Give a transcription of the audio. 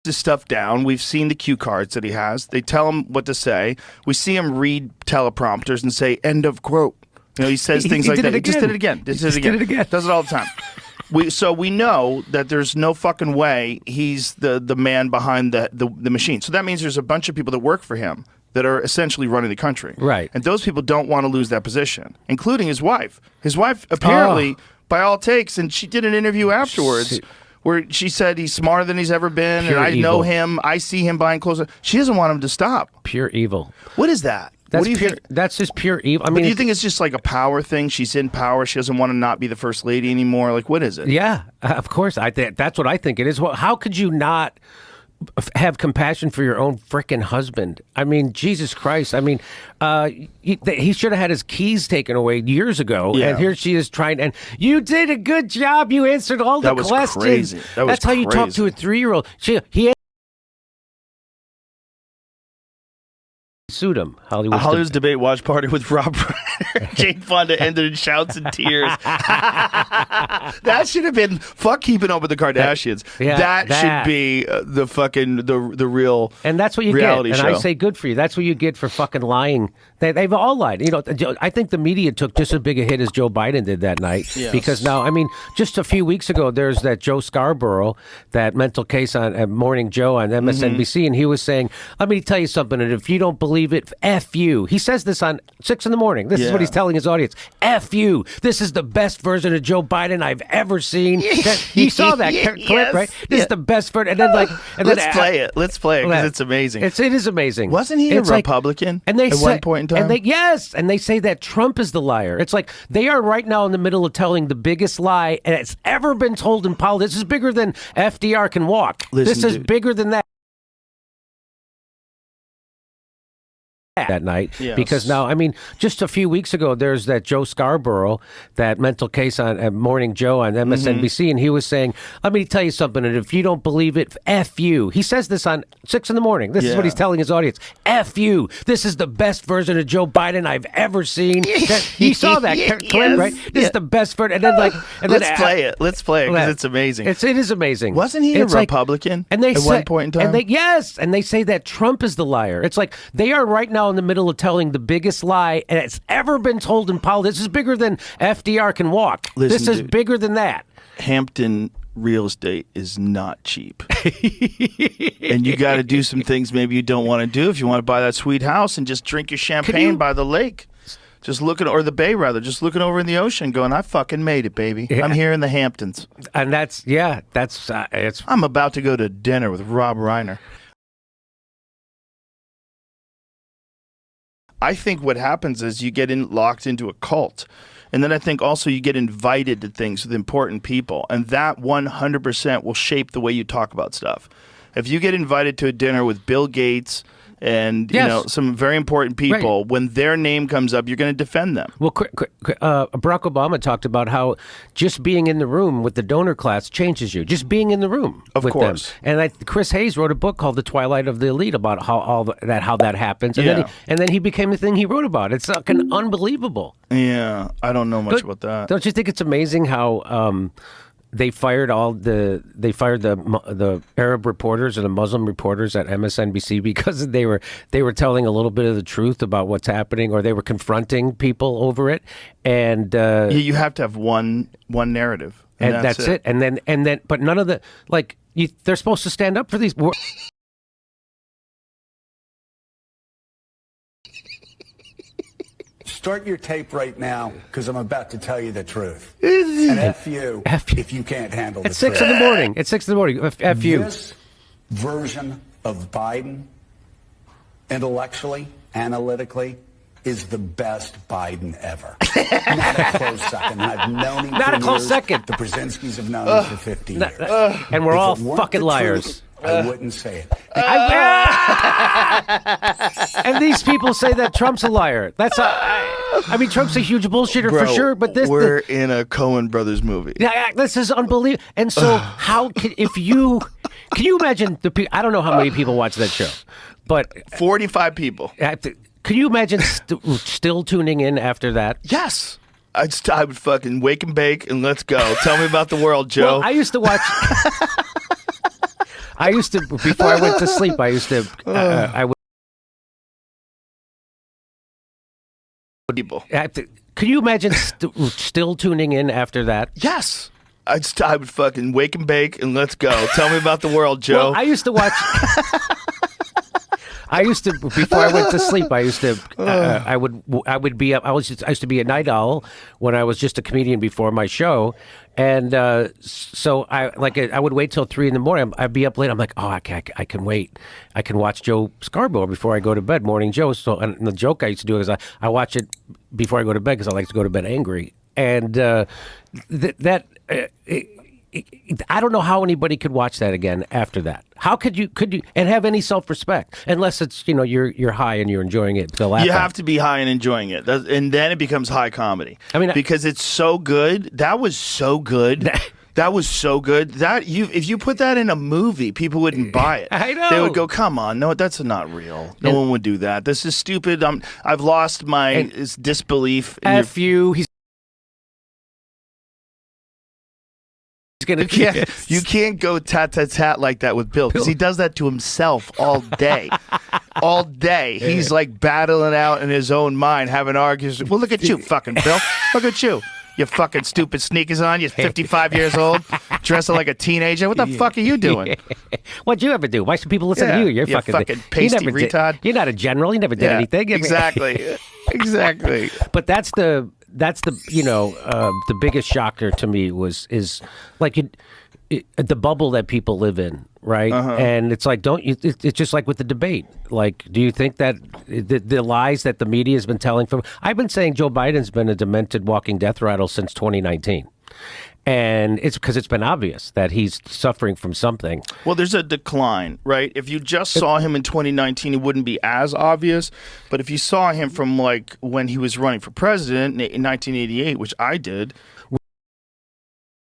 his stuff down. We've seen the cue cards that he has. They tell him what to say. We see him read teleprompters and say "end of quote." You know, he says things like that. He just did it again. Does it all the time. So we know that there's no fucking way he's the man behind the machine. So that means there's a bunch of people that work for him that are essentially running the country. Right. And those people don't want to lose that position, including his wife. His wife apparently, by all takes, and she did an interview afterwards where she said he's smarter than he's ever been, and I know him. I see him buying clothes. She doesn't want him to stop. Pure evil. What is that? That's what do you think? That's just pure evil. I mean, do you think it's just like a power thing? She's in power. She doesn't want to not be the first lady anymore. Like, what is it? Yeah, of course. That's what I think it is. Well, how could you not have compassion for your own frickin' husband? I mean, Jesus Christ. I mean, he should have had his keys taken away years ago. Yeah. And here she is trying. And you did a good job. You answered all the questions. Crazy. That's how you talk to a 3-year-old. He sued him. Hollywood's debate watch party with Rob Reiner. Jane Fonda ended in shouts and tears. That should have been fuck keeping up with the Kardashians. That should be the fucking the real and that's what you reality get. And show. I say good for you. That's what you get for fucking lying. They've all lied. You know, I think the media took just as big a hit as Joe Biden did that night. Yes. Because now, I mean, just a few weeks ago, there's that Joe Scarborough, that mental case on Morning Joe on MSNBC, and he was saying, "Let me tell you something. And if you don't believe it, F you." He says this on 6 in the morning. This is what he's telling his audience. F you. This is the best version of Joe Biden I've ever seen. You saw that clip, right? This is the best version. And then let's play it. Let's play it because it's amazing. It is amazing. Wasn't he a Republican at one point in time? And they say that Trump is the liar. It's like they are right now in the middle of telling the biggest lie that's ever been told in politics. This is bigger than FDR can walk. This is bigger than that. That night. Yes. Because now, I mean, just a few weeks ago, there's that Joe Scarborough, that mental case on Morning Joe on MSNBC, and he was saying, "Let me tell you something, and if you don't believe it, F you." He says this on 6 in the morning. This is what he's telling his audience. F you. This is the best version of Joe Biden I've ever seen. You saw that clip, right? This is the best version. And then let's play it. Let's play it because it's amazing. It is amazing. Wasn't he a Republican at one point in time? And they say that Trump is the liar. It's like they are right now in the middle of telling the biggest lie that's ever been told in politics. This is bigger than FDR can walk. This is bigger than that. Hampton real estate is not cheap. And you got to do some things maybe you don't want to do if you want to buy that sweet house and just drink your champagne by the lake. Just looking, or the bay rather, just looking over in the ocean going, I fucking made it, baby. Yeah. I'm here in the Hamptons. And it's... I'm about to go to dinner with Rob Reiner. I think what happens is you get locked into a cult. And then I think also you get invited to things with important people. And that 100% will shape the way you talk about stuff. If you get invited to a dinner with Bill Gates and you know some very important people, when their name comes up, you're going to defend them. Well, Barack Obama talked about how just being in the room with the donor class changes you. Just being in the room with them. And Chris Hayes wrote a book called The Twilight of the Elite about how that happens. And then he became the thing he wrote about. It's fucking unbelievable. Yeah, I don't know much about that. Don't you think it's amazing how they fired the Arab reporters and the Muslim reporters at MSNBC because they were telling a little bit of the truth about what's happening, or they were confronting people over it. And you have to have one narrative, and that's it. And then, but none of the they're supposed to stand up for these. Start your tape right now, because I'm about to tell you the truth. And F you if you can't handle the truth. It's 6 in the morning. It's 6 in the morning. F you. This version of Biden, intellectually, analytically, is the best Biden ever. Not a close second. I've known him Not for a close years. second. The Brzezinskis have known him for 50 years. And we're all fucking liars. Truth, I wouldn't say it. And these people say that Trump's a liar. I mean, Trump's a huge bullshitter for sure. But we're in a Coen Brothers movie. Yeah, this is unbelievable. And so, can you imagine the people? I don't know how many people watch that show, but 45 people. Could you imagine still tuning in after that? Yes. I would fucking wake and bake and let's go. Tell me about the world, Joe. Well, I used to watch. I used to, before I went to sleep, I used to, I would. People. Could you imagine still tuning in after that? Yes. I would fucking wake and bake and let's go. Tell me about the world, Joe. Well, I used to watch. Before I went to sleep, I used to, I would be up. I used to be a night owl when I was just a comedian before my show. And so I would wait till 3 a.m. I'd be up late. I'm like, oh, I can wait. I can watch Joe Scarborough before I go to bed, Morning Joe. So, and the joke I used to do is I watch it before I go to bed because I like to go to bed angry. And I don't know how anybody could watch that again after that. How could you and have any self-respect unless it's you're high and you're enjoying it to laugh. You have to be high and enjoying it, and then it becomes high comedy. I mean, because it's so good. That was so good. That was so good. If you put that in a movie, people wouldn't buy it. I know. They would go, "Come on, no, that's not real. No one would do that. This is stupid. I've lost my disbelief." F you. You can't go tat like that with Bill because he does that to himself all day. All day. He's like battling out in his own mind, having arguments. Well, look at you, fucking Bill. Look at you. You fucking stupid sneakers on. You're 55 years old, dressing like a teenager. What the fuck are you doing? What'd you ever do? Why should people listen to you? You're fucking pasty retard. You're not a general. You never did anything. Exactly. Exactly. But that's the the biggest shocker to me is like the bubble that people live in, right? And it's like, it's just like with the debate. Like, do you think that the lies that the media has been telling I've been saying Joe Biden's been a demented walking death rattle since 2019. And it's because it's been obvious that he's suffering from something. Well, there's a decline, right? If you just saw him in 2019, it wouldn't be as obvious. But if you saw him from like when he was running for president in 1988, which I did,